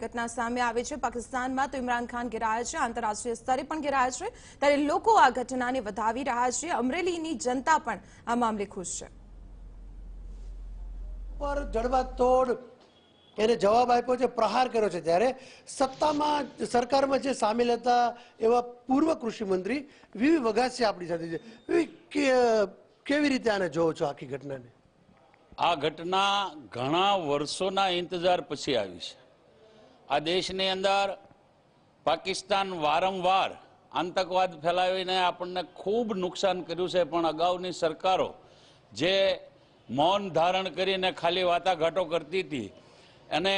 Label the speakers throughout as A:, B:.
A: ઘટના સામે આવી છે। પાકિસ્તાનમાં તો ઇમરાન ખાન ઘેરાયા છે, આંતરરાષ્ટ્રીય સ્તરે પણ ઘેરાયા છે, ત્યારે લોકો આ ઘટનાને વધાવી રહ્યા છે। અમરેલીની જનતા પણ આ મામલે ખુશ છે।
B: પર જડબાતોડ એને જવાબ આપ્યો છે, પ્રહાર કર્યો છે। ત્યારે સત્તામાં સરકારમાં જે સામેલ હતા એવા પૂર્વ કૃષિ મંત્રી વીવી વઘાસિયા આપણી સાથે છે। વીવી, કેવી રીતે આને જોવો છો આખી ઘટનાને?
C: આ ઘટના ઘણા વર્ષોના ઇંતજાર પછી આવી છે। આ દેશની અંદર પાકિસ્તાન વારંવાર આતંકવાદ ફેલાવીને આપણને ખૂબ નુકસાન કર્યું છે, પણ અગાઉની સરકારો જે મૌન ધારણ કરીને ખાલી વાટાઘાટો કરતી હતી અને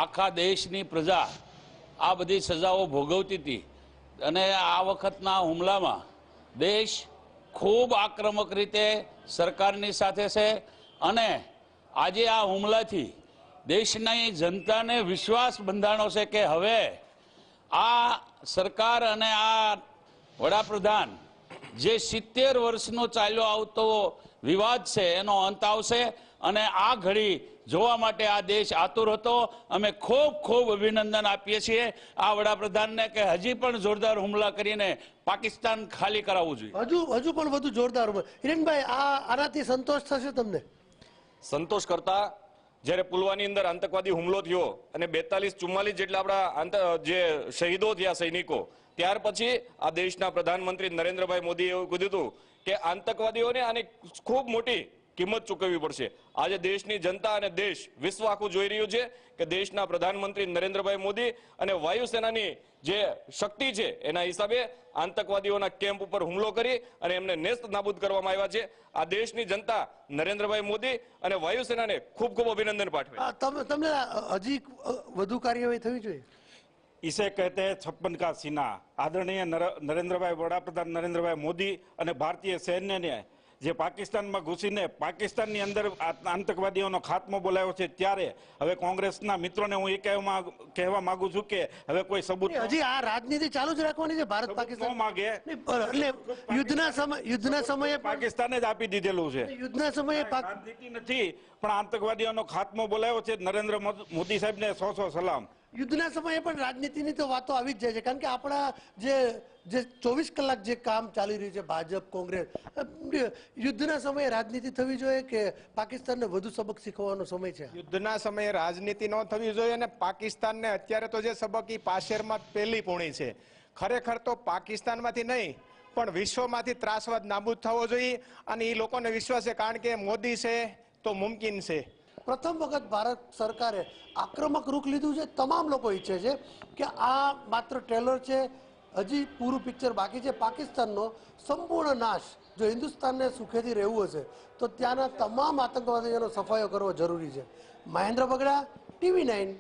C: આખા દેશની પ્રજા આ બધી સજાઓ ભોગવતી હતી, અને આ વખતના હુમલામાં દેશ ખૂબ આક્રમક રીતે સરકારની સાથે છે, અને આજે આ હુમલાથી દેશની જનતાને વિશ્વાસ બંધાણો છે કે હવે આ સરકાર અને આ વડાપ્રધાન જે 70 વર્ષનો ચાલ્યો આવતો વિવાદ છે એનો અંત આવશે, અને આ ઘડી જોવા માટે આ દેશ આતુર હતો। અમે ખૂબ ખૂબ અભિનંદન આપીએ છીએ આ વડાપ્રધાનને કે હજી પણ જોરદાર હુમલા કરીને પાકિસ્તાન ખાલી કરાવવું જોઈએ।
B: હજુ પણ વધુ જોરદાર હુમલા। હિરેનભાઈ, આનાથી સંતોષ થશે તમને?
D: સંતોષ કરતા જ્યારે પુલવાની અંદર આતંકવાદી હુમલો થયો અને 42-44 જેટલા આપણા જે શહીદો થયા સૈનિકો, ત્યાર પછી આ દેશના પ્રધાનમંત્રી નરેન્દ્રભાઈ મોદીએ એવું કીધું હતું કે આતંકવાદીઓને આની ખૂબ મોટી કિંમત ચૂકવવી પડશે। આજે દેશની જનતા અને દેશ વિશ્વ આખું જોઈ રહ્યું છે કે દેશના પ્રધાનમંત્રી નરેન્દ્રભાઈ મોદી અને વાયુસેનાની જે શક્તિ છે એના હિસાબે આતંકવાદીઓના કેમ્પ ઉપર હુમલો કરી અને એમને નેસ્ત નાબૂદ કરવામાં આવ્યા છે। આ દેશની જનતા નરેન્દ્રભાઈ મોદી અને વાયુસેનાને ખૂબ ખૂબ અભિનંદન પાઠવે।
B: તમને હજી વધુ કાર્યવાહી થવી જોઈએ?
E: इसे कहते हैं 56 का सीना। आदरणीय नरेंद्रभाई वडाप्रधान नरेंद्रभाई मोदी અને ભારતીય સૈન્યને જે પાકિસ્તાનમાં ઘૂસીને પાકિસ્તાનની અંદર આતંકવાદીઓનો ખાત્મો બોલાવ્યો છે, ત્યારે હવે કોંગ્રેસના મિત્રોને હું એ કહેવા માંગુ છું કે હવે કોઈ સબૂત
B: હજી આ રાજનીતિ ચાલુ જ રાખવાની છે ભારત પાકિસ્તાન
E: માંગે,
B: એટલે યુદ્ધના સમયે
E: પાકિસ્તાને જ આપી દીધેલું છે।
B: યુદ્ધના સમયે
E: રાજનીતિ નથી, પણ આતંકવાદીઓનો ખાત્મો બોલાવ્યો છે। નરેન્દ્ર મોદી સાહેબને 100 સલામ।
B: યુદ્ધના સમયે પણ રાજનીતિની તો વાતો આવી જ જાય છે, કારણ કે આપણા જે 24 કલાક જે કામ ચાલી રહ્યું છે ભાજપ કોંગ્રેસ, યુદ્ધના સમયે રાજનીતિ થવી જોઈએ કે પાકિસ્તાનને વધુ સબક શીખવવાનો સમય છે?
F: યુદ્ધના સમયે રાજનીતિ ન થવી જોઈએ, અને પાકિસ્તાનને અત્યારે તો જે સબક એ પાશેરમાં પહેલી પૂણી છે। ખરેખર તો પાકિસ્તાનમાંથી નહીં પણ વિશ્વમાંથી ત્રાસવાદ નાબૂદ થવો જોઈએ, અને એ લોકોને વિશ્વાસ છે, કારણ કે મોદી છે તો મુમકિન છે।
B: પ્રથમ વખત ભારત સરકારે આક્રમક રૂખ લીધું છે। તમામ લોકો ઈચ્છે છે કે આ માત્ર ટ્રેલર છે, હજી પૂરું પિક્ચર બાકી છે। પાકિસ્તાનનો સંપૂર્ણ નાશ, જો હિન્દુસ્તાનને સુખેથી રહેવું હશે તો ત્યાંના તમામ આતંકવાદીઓનો સફાયો કરવો જરૂરી છે। મહેન્દ્ર બગડા, TV9